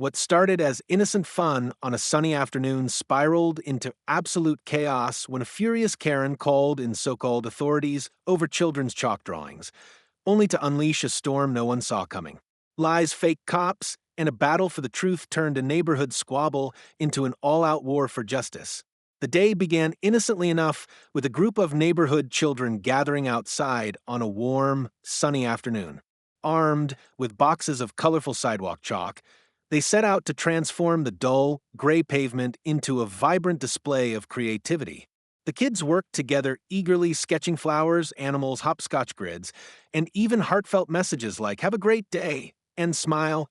What started as innocent fun on a sunny afternoon spiraled into absolute chaos when a furious Karen called in so-called authorities over children's chalk drawings, only to unleash a storm no one saw coming. Lies, fake cops, and a battle for the truth turned a neighborhood squabble into an all-out war for justice. The day began innocently enough with a group of neighborhood children gathering outside on a warm, sunny afternoon. Armed with boxes of colorful sidewalk chalk, they set out to transform the dull, gray pavement into a vibrant display of creativity. The kids worked together eagerly sketching flowers, animals, hopscotch grids, and even heartfelt messages like, "Have a great day," and "Smile."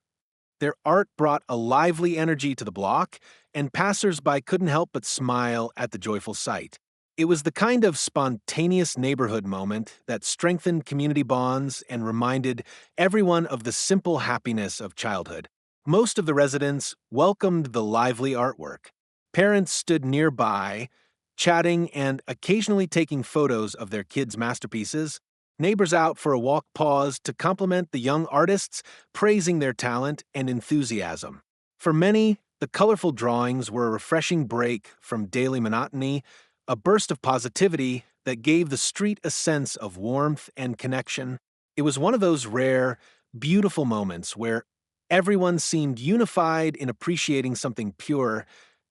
Their art brought a lively energy to the block, and passers-by couldn't help but smile at the joyful sight. It was the kind of spontaneous neighborhood moment that strengthened community bonds and reminded everyone of the simple happiness of childhood. Most of the residents welcomed the lively artwork. Parents stood nearby, chatting and occasionally taking photos of their kids' masterpieces. Neighbors out for a walk paused to compliment the young artists, praising their talent and enthusiasm. For many, the colorful drawings were a refreshing break from daily monotony, a burst of positivity that gave the street a sense of warmth and connection. It was one of those rare, beautiful moments where everyone seemed unified in appreciating something pure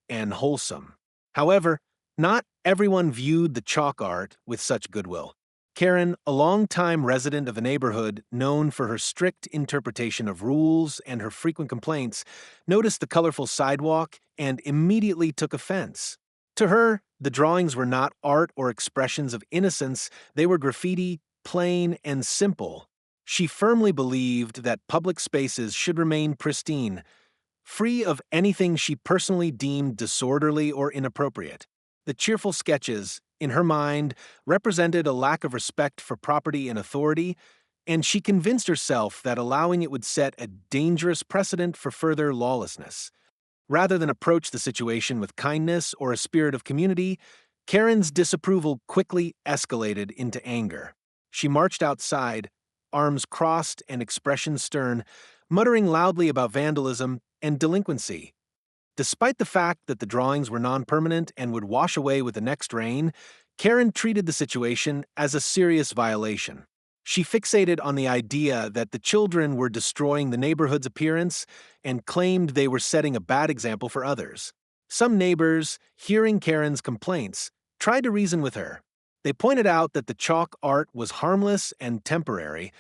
and wholesome. However, not everyone viewed the chalk art with such goodwill. Karen, a longtime resident of the neighborhood, known for her strict interpretation of rules and her frequent complaints, noticed the colorful sidewalk and immediately took offense. To her, the drawings were not art or expressions of innocence, they were graffiti, plain and simple. She firmly believed that public spaces should remain pristine, free of anything she personally deemed disorderly or inappropriate. The cheerful sketches, in her mind, represented a lack of respect for property and authority, and she convinced herself that allowing it would set a dangerous precedent for further lawlessness. Rather than approach the situation with kindness or a spirit of community, Karen's disapproval quickly escalated into anger. She marched outside, arms crossed and expression stern, muttering loudly about vandalism and delinquency. Despite the fact that the drawings were non-permanent and would wash away with the next rain, Karen treated the situation as a serious violation. She fixated on the idea that the children were destroying the neighborhood's appearance and claimed they were setting a bad example for others. Some neighbors, hearing Karen's complaints, tried to reason with her. They pointed out that the chalk art was harmless and temporary,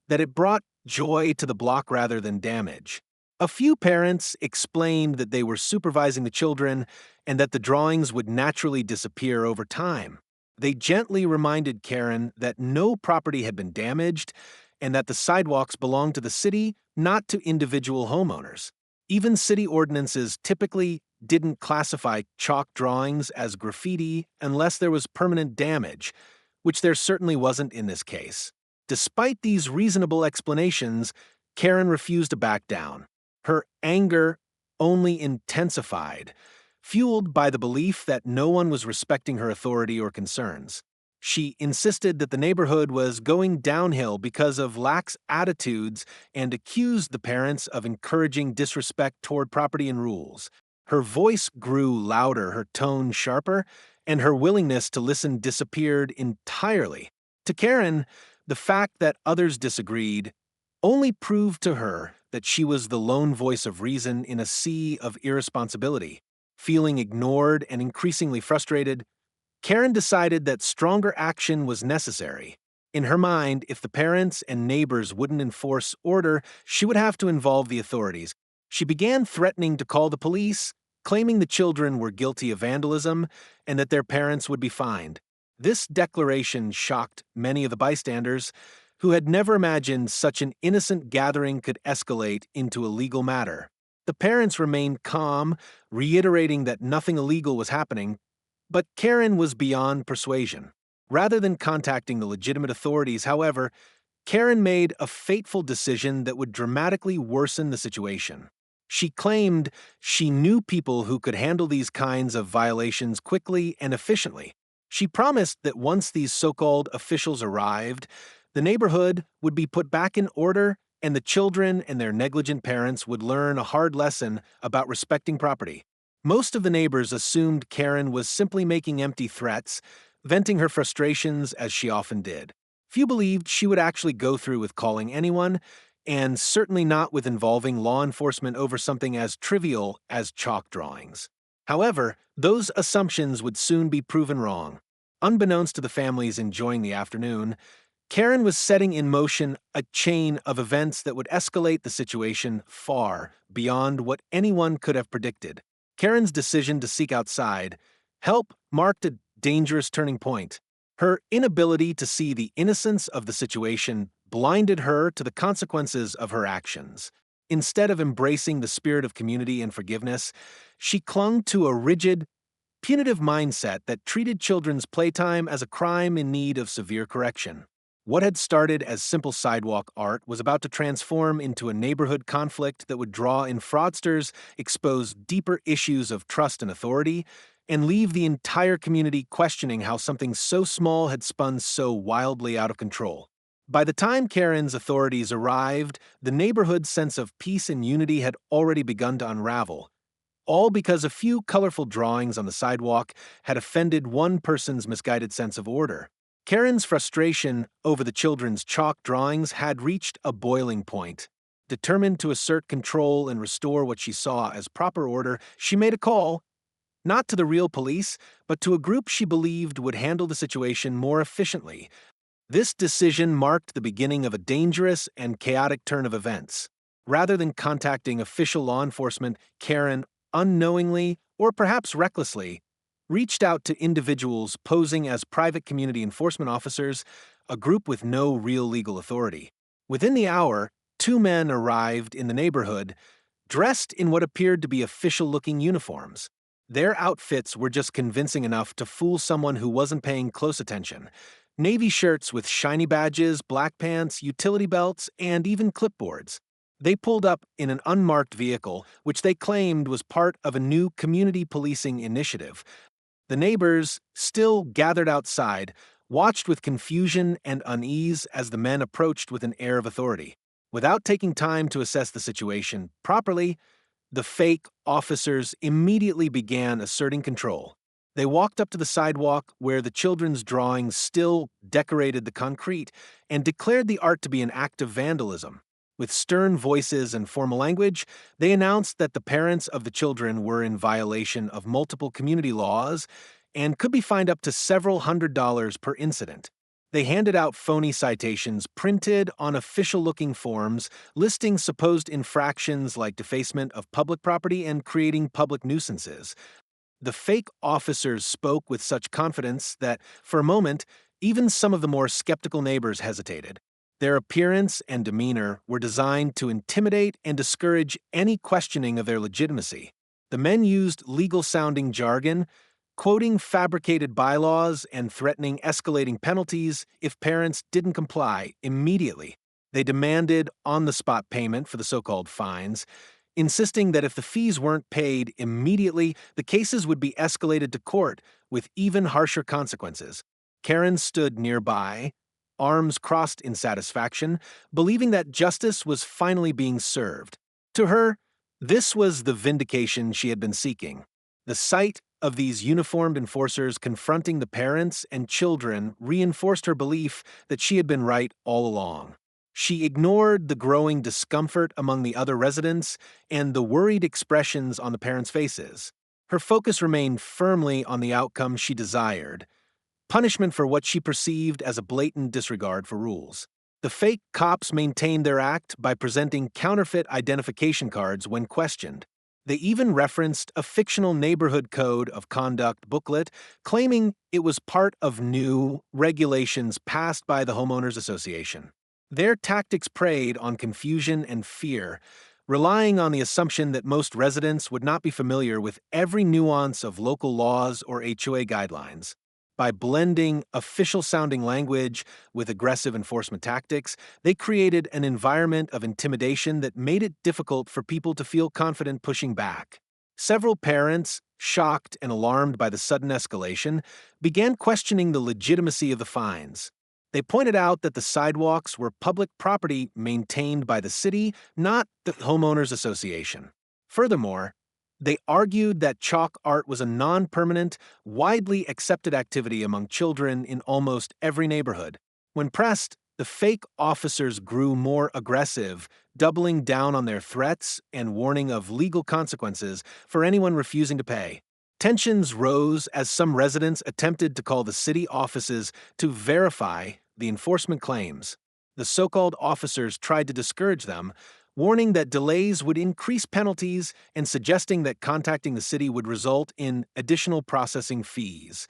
that it brought joy to the block rather than damage. A few parents explained that they were supervising the children and that the drawings would naturally disappear over time. They gently reminded Karen that no property had been damaged and that the sidewalks belonged to the city, not to individual homeowners. Even city ordinances typically didn't classify chalk drawings as graffiti unless there was permanent damage, which there certainly wasn't in this case. Despite these reasonable explanations, Karen refused to back down. Her anger only intensified, fueled by the belief that no one was respecting her authority or concerns. She insisted that the neighborhood was going downhill because of lax attitudes and accused the parents of encouraging disrespect toward property and rules. Her voice grew louder, her tone sharper, and her willingness to listen disappeared entirely. To Karen, the fact that others disagreed only proved to her that she was the lone voice of reason in a sea of irresponsibility. Feeling ignored and increasingly frustrated, Karen decided that stronger action was necessary. In her mind, if the parents and neighbors wouldn't enforce order, she would have to involve the authorities. She began threatening to call the police, claiming the children were guilty of vandalism and that their parents would be fined. This declaration shocked many of the bystanders, who had never imagined such an innocent gathering could escalate into a legal matter. The parents remained calm, reiterating that nothing illegal was happening, but Karen was beyond persuasion. Rather than contacting the legitimate authorities, however, Karen made a fateful decision that would dramatically worsen the situation. She claimed she knew people who could handle these kinds of violations quickly and efficiently. She promised that once these so-called officials arrived, the neighborhood would be put back in order and the children and their negligent parents would learn a hard lesson about respecting property. Most of the neighbors assumed Karen was simply making empty threats, venting her frustrations as she often did. Few believed she would actually go through with calling anyone, and certainly not with involving law enforcement over something as trivial as chalk drawings. However, those assumptions would soon be proven wrong. Unbeknownst to the families enjoying the afternoon, Karen was setting in motion a chain of events that would escalate the situation far beyond what anyone could have predicted. Karen's decision to seek outside help marked a dangerous turning point. Her inability to see the innocence of the situation blinded her to the consequences of her actions. Instead of embracing the spirit of community and forgiveness, she clung to a rigid, punitive mindset that treated children's playtime as a crime in need of severe correction. What had started as simple sidewalk art was about to transform into a neighborhood conflict that would draw in fraudsters, expose deeper issues of trust and authority, and leave the entire community questioning how something so small had spun so wildly out of control. By the time Karen's authorities arrived, the neighborhood's sense of peace and unity had already begun to unravel, all because a few colorful drawings on the sidewalk had offended one person's misguided sense of order. Karen's frustration over the children's chalk drawings had reached a boiling point. Determined to assert control and restore what she saw as proper order, she made a call, not to the real police, but to a group she believed would handle the situation more efficiently. This decision marked the beginning of a dangerous and chaotic turn of events. Rather than contacting official law enforcement, Karen unknowingly, or perhaps recklessly, reached out to individuals posing as private community enforcement officers, a group with no real legal authority. Within the hour, two men arrived in the neighborhood, dressed in what appeared to be official-looking uniforms. Their outfits were just convincing enough to fool someone who wasn't paying close attention. Navy shirts with shiny badges, black pants, utility belts, and even clipboards. They pulled up in an unmarked vehicle, which they claimed was part of a new community policing initiative. The neighbors, still gathered outside, watched with confusion and unease as the men approached with an air of authority. Without taking time to assess the situation properly, the fake officers immediately began asserting control. They walked up to the sidewalk where the children's drawings still decorated the concrete and declared the art to be an act of vandalism. With stern voices and formal language, they announced that the parents of the children were in violation of multiple community laws and could be fined up to several $100s per incident. They handed out phony citations printed on official-looking forms listing supposed infractions like defacement of public property and creating public nuisances. The fake officers spoke with such confidence that, for a moment, even some of the more skeptical neighbors hesitated. Their appearance and demeanor were designed to intimidate and discourage any questioning of their legitimacy. The men used legal-sounding jargon, quoting fabricated bylaws and threatening escalating penalties if parents didn't comply immediately. They demanded on-the-spot payment for the so-called fines, insisting that if the fees weren't paid immediately, the cases would be escalated to court with even harsher consequences. Karen stood nearby, arms crossed in satisfaction, believing that justice was finally being served. To her, this was the vindication she had been seeking. The sight of these uniformed enforcers confronting the parents and children reinforced her belief that she had been right all along. She ignored the growing discomfort among the other residents and the worried expressions on the parents' faces. Her focus remained firmly on the outcome she desired: punishment for what she perceived as a blatant disregard for rules. The fake cops maintained their act by presenting counterfeit identification cards when questioned. They even referenced a fictional neighborhood code of conduct booklet, claiming it was part of new regulations passed by the Homeowners Association. Their tactics preyed on confusion and fear, relying on the assumption that most residents would not be familiar with every nuance of local laws or HOA guidelines. By blending official-sounding language with aggressive enforcement tactics, they created an environment of intimidation that made it difficult for people to feel confident pushing back. Several parents, shocked and alarmed by the sudden escalation, began questioning the legitimacy of the fines. They pointed out that the sidewalks were public property maintained by the city, not the homeowners association. Furthermore, they argued that chalk art was a non-permanent, widely accepted activity among children in almost every neighborhood. When pressed, the fake officers grew more aggressive, doubling down on their threats and warning of legal consequences for anyone refusing to pay. Tensions rose as some residents attempted to call the city offices to verify the enforcement claims. The so-called officers tried to discourage them, warning that delays would increase penalties and suggesting that contacting the city would result in additional processing fees.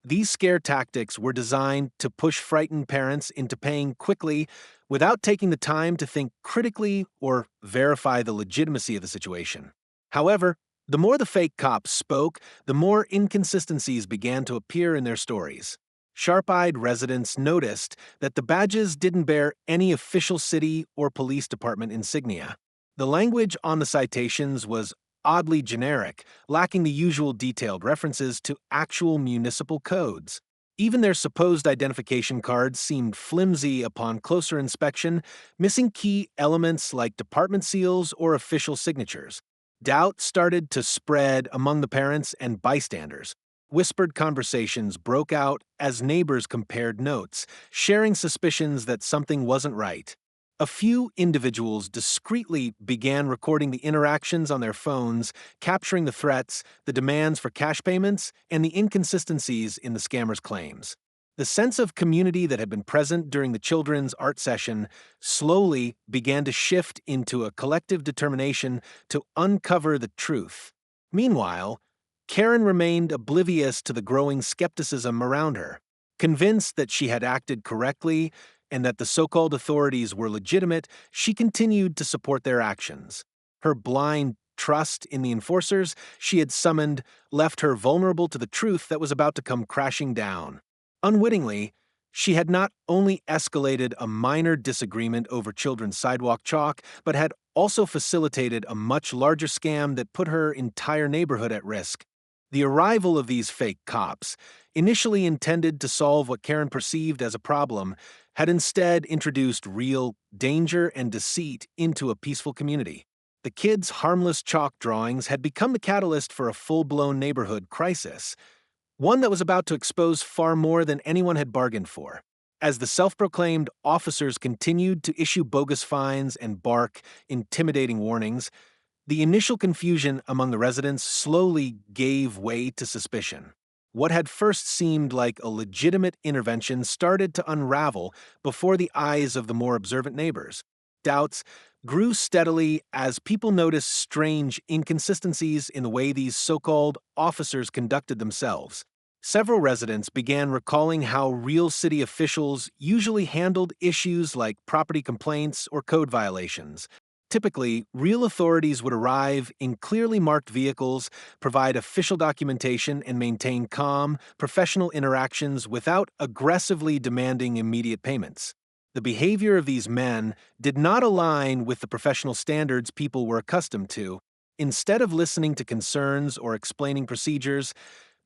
These scare tactics were designed to push frightened parents into paying quickly without taking the time to think critically or verify the legitimacy of the situation. However, the more the fake cops spoke, the more inconsistencies began to appear in their stories. Sharp-eyed residents noticed that the badges didn't bear any official city or police department insignia. The language on the citations was oddly generic, lacking the usual detailed references to actual municipal codes. Even their supposed identification cards seemed flimsy upon closer inspection, missing key elements like department seals or official signatures. Doubt started to spread among the parents and bystanders. Whispered conversations broke out as neighbors compared notes, sharing suspicions that something wasn't right. A few individuals discreetly began recording the interactions on their phones, capturing the threats, the demands for cash payments, and the inconsistencies in the scammers' claims. The sense of community that had been present during the children's art session slowly began to shift into a collective determination to uncover the truth. Meanwhile, Karen remained oblivious to the growing skepticism around her. Convinced that she had acted correctly and that the so-called authorities were legitimate, she continued to support their actions. Her blind trust in the enforcers she had summoned left her vulnerable to the truth that was about to come crashing down. Unwittingly, she had not only escalated a minor disagreement over children's sidewalk chalk, but had also facilitated a much larger scam that put her entire neighborhood at risk. The arrival of these fake cops, initially intended to solve what Karen perceived as a problem, had instead introduced real danger and deceit into a peaceful community. The kids' harmless chalk drawings had become the catalyst for a full-blown neighborhood crisis, one that was about to expose far more than anyone had bargained for. As the self-proclaimed officers continued to issue bogus fines and bark intimidating warnings, the initial confusion among the residents slowly gave way to suspicion. What had first seemed like a legitimate intervention started to unravel before the eyes of the more observant neighbors. Doubts grew steadily as people noticed strange inconsistencies in the way these so-called officers conducted themselves. Several residents began recalling how real city officials usually handled issues like property complaints or code violations. Typically, real authorities would arrive in clearly marked vehicles, provide official documentation, and maintain calm, professional interactions without aggressively demanding immediate payments. The behavior of these men did not align with the professional standards people were accustomed to. Instead of listening to concerns or explaining procedures,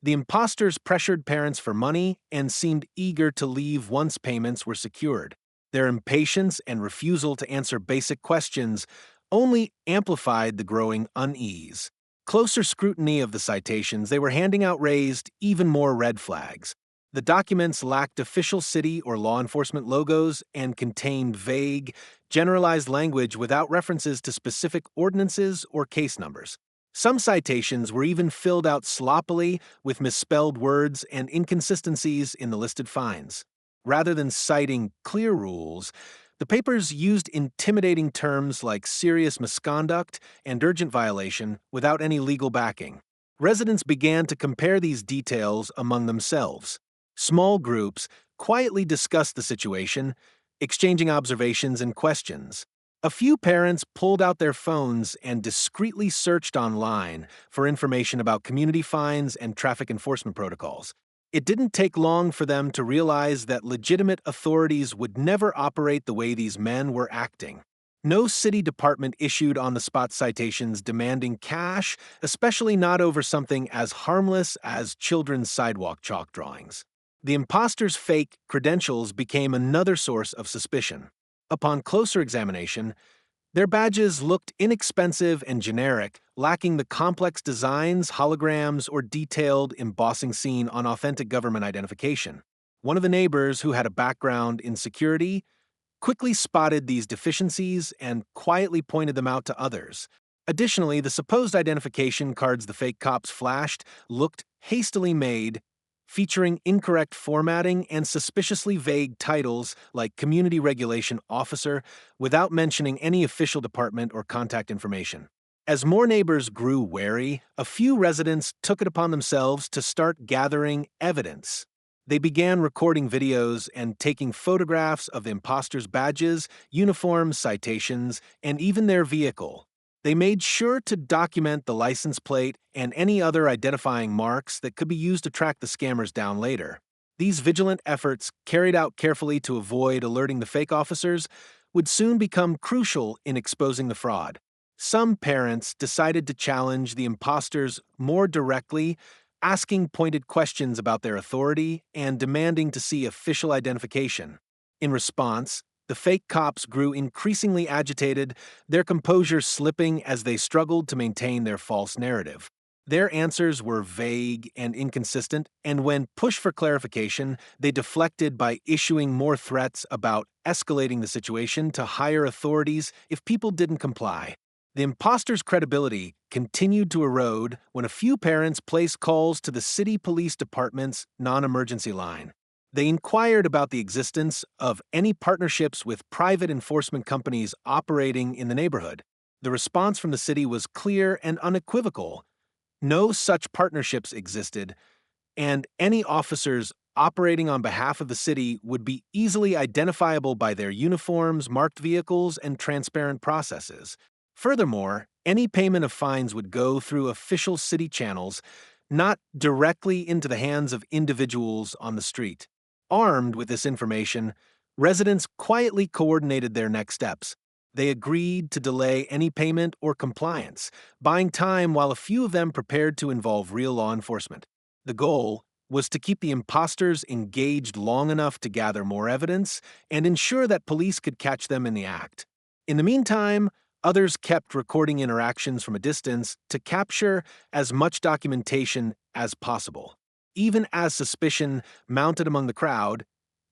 the imposters pressured parents for money and seemed eager to leave once payments were secured. Their impatience and refusal to answer basic questions only amplified the growing unease. Closer scrutiny of the citations they were handing out raised even more red flags. The documents lacked official city or law enforcement logos and contained vague, generalized language without references to specific ordinances or case numbers. Some citations were even filled out sloppily with misspelled words and inconsistencies in the listed fines. Rather than citing clear rules, the papers used intimidating terms like serious misconduct and urgent violation without any legal backing. Residents began to compare these details among themselves. Small groups quietly discussed the situation, exchanging observations and questions. A few parents pulled out their phones and discreetly searched online for information about community fines and traffic enforcement protocols. It didn't take long for them to realize that legitimate authorities would never operate the way these men were acting. No city department issued on-the-spot citations demanding cash, especially not over something as harmless as children's sidewalk chalk drawings. The imposters' fake credentials became another source of suspicion. Upon closer examination, their badges looked inexpensive and generic, lacking the complex designs, holograms, or detailed embossing seen on authentic government identification. One of the neighbors, who had a background in security, quickly spotted these deficiencies and quietly pointed them out to others. Additionally, the supposed identification cards the fake cops flashed looked hastily made, featuring incorrect formatting and suspiciously vague titles like Community Regulation Officer, without mentioning any official department or contact information. As more neighbors grew wary, a few residents took it upon themselves to start gathering evidence. They began recording videos and taking photographs of the imposters' badges, uniforms, citations, and even their vehicle. They made sure to document the license plate and any other identifying marks that could be used to track the scammers down later. These vigilant efforts, carried out carefully to avoid alerting the fake officers, would soon become crucial in exposing the fraud. Some parents decided to challenge the imposters more directly, asking pointed questions about their authority and demanding to see official identification. In response, the fake cops grew increasingly agitated, their composure slipping as they struggled to maintain their false narrative. Their answers were vague and inconsistent, and when pushed for clarification, they deflected by issuing more threats about escalating the situation to higher authorities if people didn't comply. The imposters' credibility continued to erode when a few parents placed calls to the city police department's non-emergency line. They inquired about the existence of any partnerships with private enforcement companies operating in the neighborhood. The response from the city was clear and unequivocal. No such partnerships existed, and any officers operating on behalf of the city would be easily identifiable by their uniforms, marked vehicles, and transparent processes. Furthermore, any payment of fines would go through official city channels, not directly into the hands of individuals on the street. Armed with this information, residents quietly coordinated their next steps. They agreed to delay any payment or compliance, buying time while a few of them prepared to involve real law enforcement. The goal was to keep the imposters engaged long enough to gather more evidence and ensure that police could catch them in the act. In the meantime, others kept recording interactions from a distance to capture as much documentation as possible. Even as suspicion mounted among the crowd,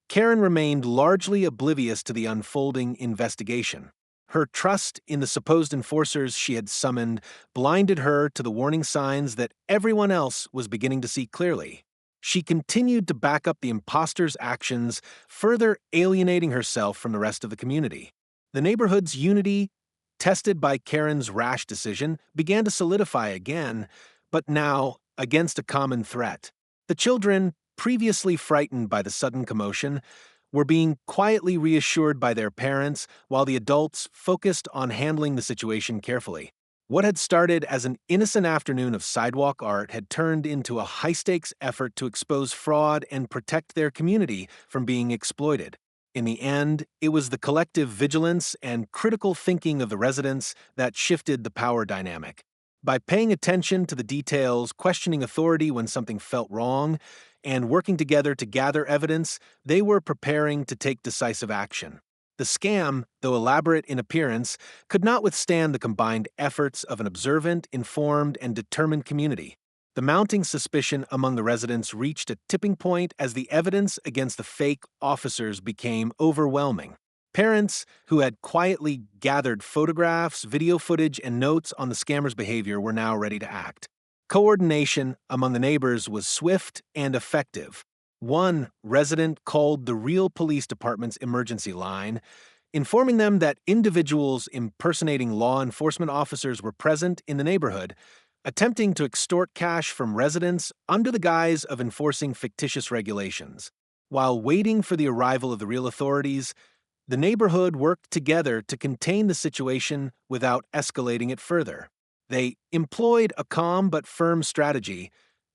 Karen remained largely oblivious to the unfolding investigation. Her trust in the supposed enforcers she had summoned blinded her to the warning signs that everyone else was beginning to see clearly. She continued to back up the imposters' actions, further alienating herself from the rest of the community. The neighborhood's unity, tested by Karen's rash decision, began to solidify again, but now against a common threat. The children, previously frightened by the sudden commotion, were being quietly reassured by their parents, while the adults focused on handling the situation carefully. What had started as an innocent afternoon of sidewalk art had turned into a high-stakes effort to expose fraud and protect their community from being exploited. In the end, it was the collective vigilance and critical thinking of the residents that shifted the power dynamic. By paying attention to the details, questioning authority when something felt wrong, and working together to gather evidence, they were preparing to take decisive action. The scam, though elaborate in appearance, could not withstand the combined efforts of an observant, informed, and determined community. The mounting suspicion among the residents reached a tipping point as the evidence against the fake officers became overwhelming. Parents who had quietly gathered photographs, video footage, and notes on the scammers' behavior were now ready to act. Coordination among the neighbors was swift and effective. One resident called the real police department's emergency line, informing them that individuals impersonating law enforcement officers were present in the neighborhood, attempting to extort cash from residents under the guise of enforcing fictitious regulations. While waiting for the arrival of the real authorities, the neighborhood worked together to contain the situation without escalating it further. They employed a calm but firm strategy,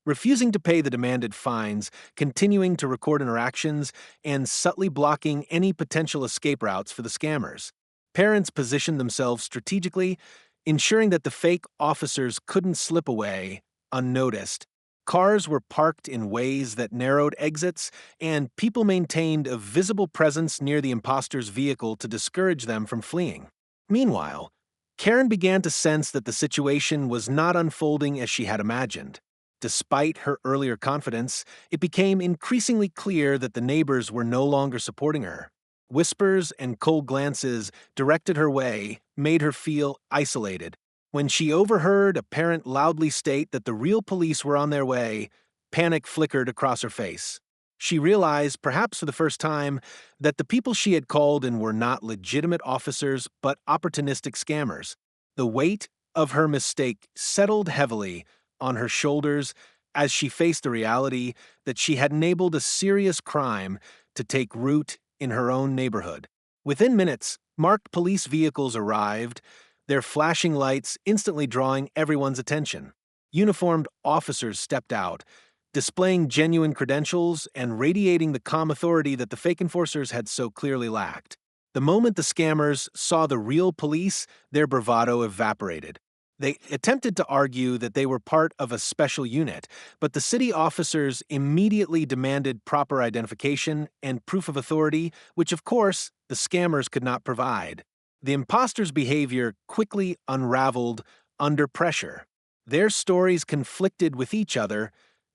refusing to pay the demanded fines, continuing to record interactions, and subtly blocking any potential escape routes for the scammers. Parents positioned themselves strategically, ensuring that the fake officers couldn't slip away unnoticed. Cars were parked in ways that narrowed exits, and people maintained a visible presence near the imposter's vehicle to discourage them from fleeing. Meanwhile, Karen began to sense that the situation was not unfolding as she had imagined. Despite her earlier confidence, it became increasingly clear that the neighbors were no longer supporting her. Whispers and cold glances directed her way made her feel isolated. When she overheard a parent loudly state that the real police were on their way, panic flickered across her face. She realized, perhaps for the first time, that the people she had called in were not legitimate officers but opportunistic scammers. The weight of her mistake settled heavily on her shoulders as she faced the reality that she had enabled a serious crime to take root in her own neighborhood. Within minutes, marked police vehicles arrived, their flashing lights instantly drawing everyone's attention. Uniformed officers stepped out, displaying genuine credentials and radiating the calm authority that the fake enforcers had so clearly lacked. The moment the scammers saw the real police, their bravado evaporated. They attempted to argue that they were part of a special unit, but the city officers immediately demanded proper identification and proof of authority, which, of course, the scammers could not provide. The imposters' behavior quickly unraveled under pressure. Their stories conflicted with each other,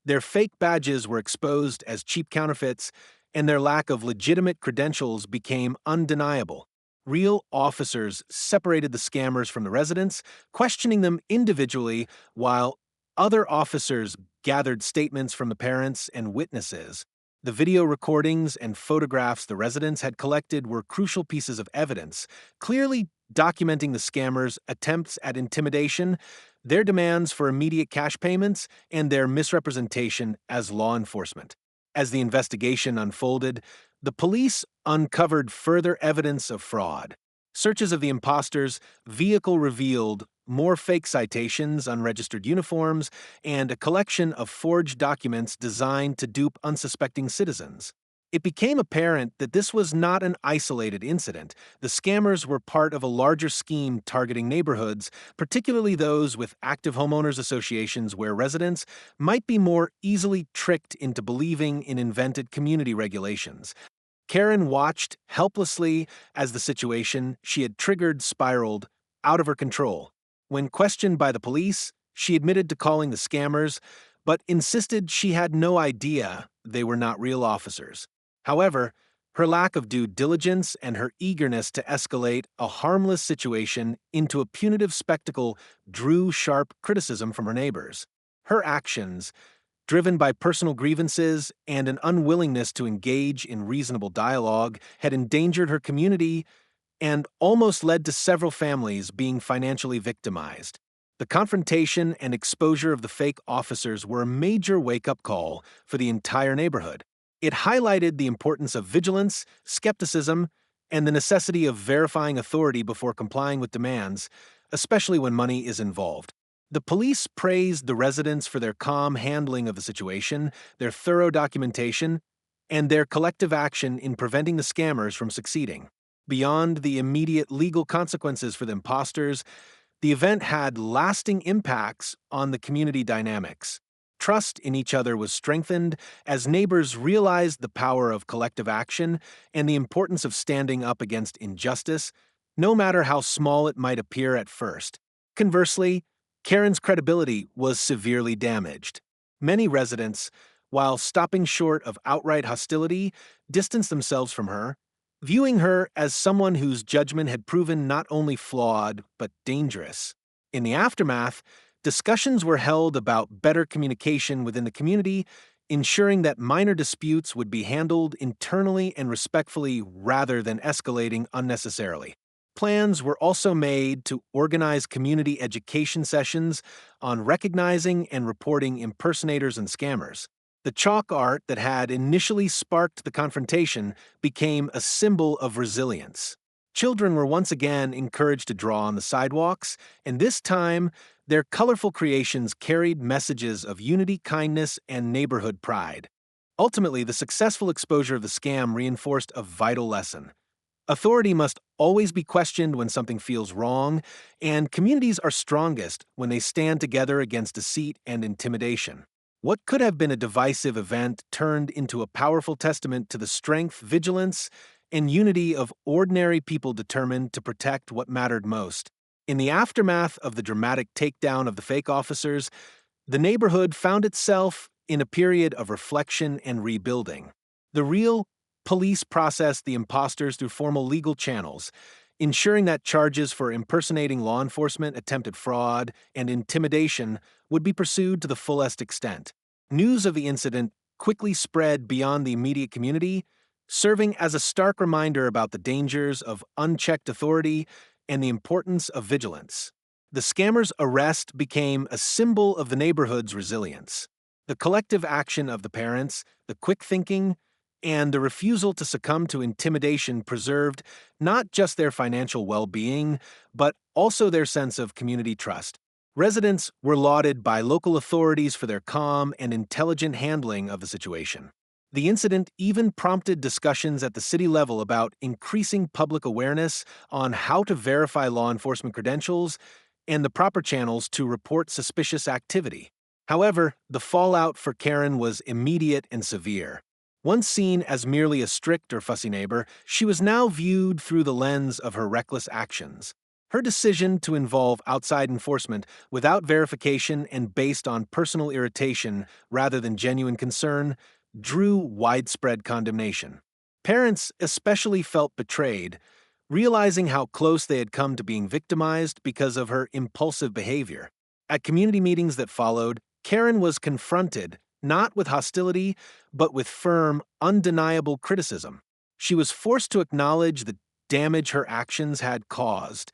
their fake badges were exposed as cheap counterfeits, and their lack of legitimate credentials became undeniable. Real officers separated the scammers from the residents, questioning them individually, while other officers gathered statements from the parents and witnesses. The video recordings and photographs the residents had collected were crucial pieces of evidence, clearly documenting the scammers' attempts at intimidation, their demands for immediate cash payments, and their misrepresentation as law enforcement. As the investigation unfolded, the police uncovered further evidence of fraud. Searches of the imposters' vehicle revealed more fake citations, unregistered uniforms, and a collection of forged documents designed to dupe unsuspecting citizens. It became apparent that this was not an isolated incident. The scammers were part of a larger scheme targeting neighborhoods, particularly those with active homeowners associations where residents might be more easily tricked into believing in invented community regulations. Karen watched helplessly as the situation she had triggered spiraled out of her control. When questioned by the police, she admitted to calling the scammers, but insisted she had no idea they were not real officers. However, her lack of due diligence and her eagerness to escalate a harmless situation into a punitive spectacle drew sharp criticism from her neighbors. Her actions, driven by personal grievances and an unwillingness to engage in reasonable dialogue, had endangered her community and almost led to several families being financially victimized. The confrontation and exposure of the fake officers were a major wake-up call for the entire neighborhood. It highlighted the importance of vigilance, skepticism, and the necessity of verifying authority before complying with demands, especially when money is involved. The police praised the residents for their calm handling of the situation, their thorough documentation, and their collective action in preventing the scammers from succeeding. Beyond the immediate legal consequences for the imposters, the event had lasting impacts on the community dynamics. Trust in each other was strengthened as neighbors realized the power of collective action and the importance of standing up against injustice, no matter how small it might appear at first. Conversely, Karen's credibility was severely damaged. Many residents, while stopping short of outright hostility, distanced themselves from her, viewing her as someone whose judgment had proven not only flawed but dangerous. In the aftermath, discussions were held about better communication within the community, ensuring that minor disputes would be handled internally and respectfully rather than escalating unnecessarily. Plans were also made to organize community education sessions on recognizing and reporting impersonators and scammers. The chalk art that had initially sparked the confrontation became a symbol of resilience. Children were once again encouraged to draw on the sidewalks, and this time, their colorful creations carried messages of unity, kindness, and neighborhood pride. Ultimately, the successful exposure of the scam reinforced a vital lesson. Authority must always be questioned when something feels wrong, and communities are strongest when they stand together against deceit and intimidation. What could have been a divisive event turned into a powerful testament to the strength, vigilance, and unity of ordinary people determined to protect what mattered most. In the aftermath of the dramatic takedown of the fake officers, the neighborhood found itself in a period of reflection and rebuilding. The real police processed the imposters through formal legal channels, ensuring that charges for impersonating law enforcement, attempted fraud, and intimidation would be pursued to the fullest extent. News of the incident quickly spread beyond the immediate community, serving as a stark reminder about the dangers of unchecked authority and the importance of vigilance. The scammer's arrest became a symbol of the neighborhood's resilience. The collective action of the parents, the quick thinking, and the refusal to succumb to intimidation preserved not just their financial well-being, but also their sense of community trust. Residents were lauded by local authorities for their calm and intelligent handling of the situation. The incident even prompted discussions at the city level about increasing public awareness on how to verify law enforcement credentials and the proper channels to report suspicious activity. However, the fallout for Karen was immediate and severe. Once seen as merely a strict or fussy neighbor, she was now viewed through the lens of her reckless actions. Her decision to involve outside enforcement without verification and based on personal irritation rather than genuine concern drew widespread condemnation. Parents especially felt betrayed, realizing how close they had come to being victimized because of her impulsive behavior. At community meetings that followed, Karen was confronted not with hostility, but with firm, undeniable criticism. She was forced to acknowledge the damage her actions had caused.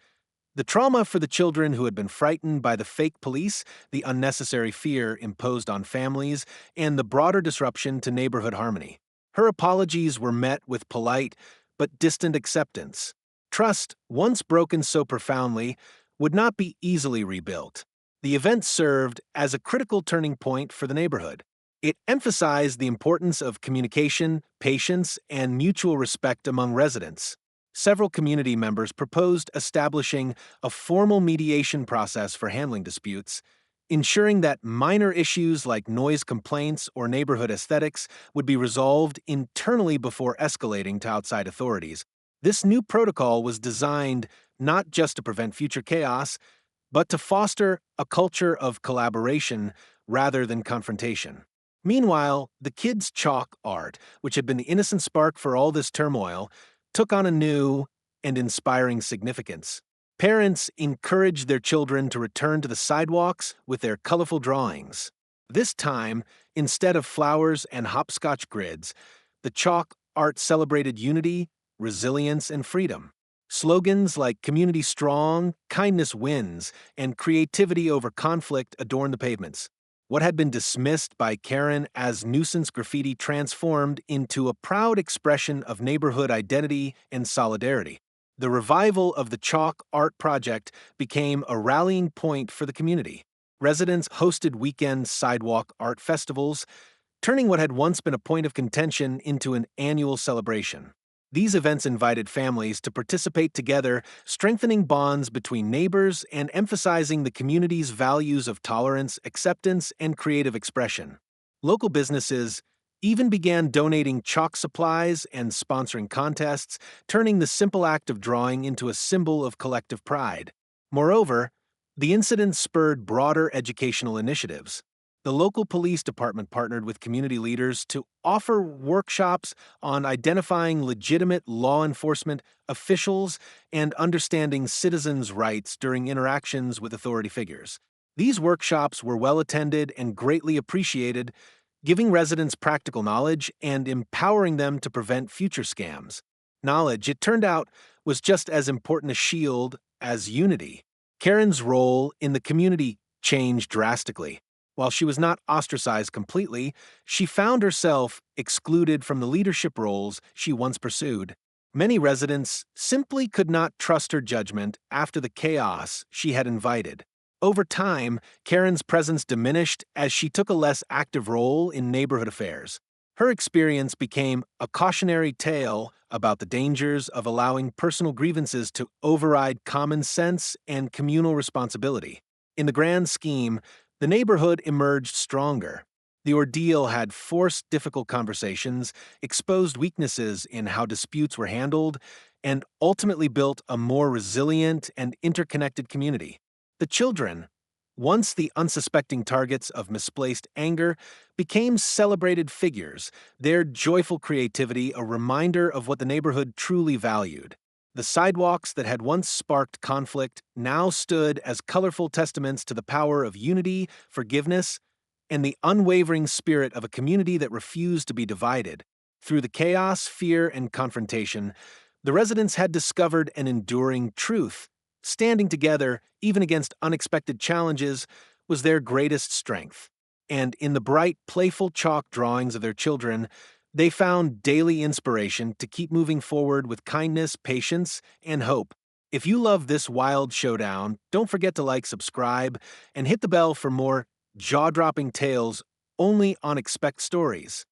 The trauma for the children who had been frightened by the fake police, the unnecessary fear imposed on families, and the broader disruption to neighborhood harmony. Her apologies were met with polite but distant acceptance. Trust, once broken so profoundly, would not be easily rebuilt. The event served as a critical turning point for the neighborhood. It emphasized the importance of communication, patience, and mutual respect among residents. Several community members proposed establishing a formal mediation process for handling disputes, ensuring that minor issues like noise complaints or neighborhood aesthetics would be resolved internally before escalating to outside authorities. This new protocol was designed not just to prevent future chaos, but to foster a culture of collaboration rather than confrontation. Meanwhile, the kids' chalk art, which had been the innocent spark for all this turmoil, took on a new and inspiring significance. Parents encouraged their children to return to the sidewalks with their colorful drawings. This time, instead of flowers and hopscotch grids, the chalk art celebrated unity, resilience, and freedom. Slogans like "Community Strong," "Kindness Wins," and "Creativity over Conflict" adorned the pavements. What had been dismissed by Karen as nuisance graffiti transformed into a proud expression of neighborhood identity and solidarity. The revival of the chalk art project became a rallying point for the community. Residents hosted weekend sidewalk art festivals, turning what had once been a point of contention into an annual celebration. These events invited families to participate together, strengthening bonds between neighbors and emphasizing the community's values of tolerance, acceptance, and creative expression. Local businesses even began donating chalk supplies and sponsoring contests, turning the simple act of drawing into a symbol of collective pride. Moreover, the incident spurred broader educational initiatives. The local police department partnered with community leaders to offer workshops on identifying legitimate law enforcement officials and understanding citizens' rights during interactions with authority figures. These workshops were well attended and greatly appreciated, giving residents practical knowledge and empowering them to prevent future scams. Knowledge, it turned out, was just as important a shield as unity. Karen's role in the community changed drastically. While she was not ostracized completely, she found herself excluded from the leadership roles she once pursued. Many residents simply could not trust her judgment after the chaos she had invited. Over time, Karen's presence diminished as she took a less active role in neighborhood affairs. Her experience became a cautionary tale about the dangers of allowing personal grievances to override common sense and communal responsibility. In the grand scheme, the neighborhood emerged stronger. The ordeal had forced difficult conversations, exposed weaknesses in how disputes were handled, and ultimately built a more resilient and interconnected community. The children, once the unsuspecting targets of misplaced anger, became celebrated figures, their joyful creativity a reminder of what the neighborhood truly valued. The sidewalks that had once sparked conflict now stood as colorful testaments to the power of unity, forgiveness, and the unwavering spirit of a community that refused to be divided. Through the chaos, fear, and confrontation, the residents had discovered an enduring truth. Standing together, even against unexpected challenges, was their greatest strength. And in the bright, playful chalk drawings of their children, they found daily inspiration to keep moving forward with kindness, patience, and hope. If you love this wild showdown, don't forget to like, subscribe, and hit the bell for more jaw dropping tales only on Expect Stories.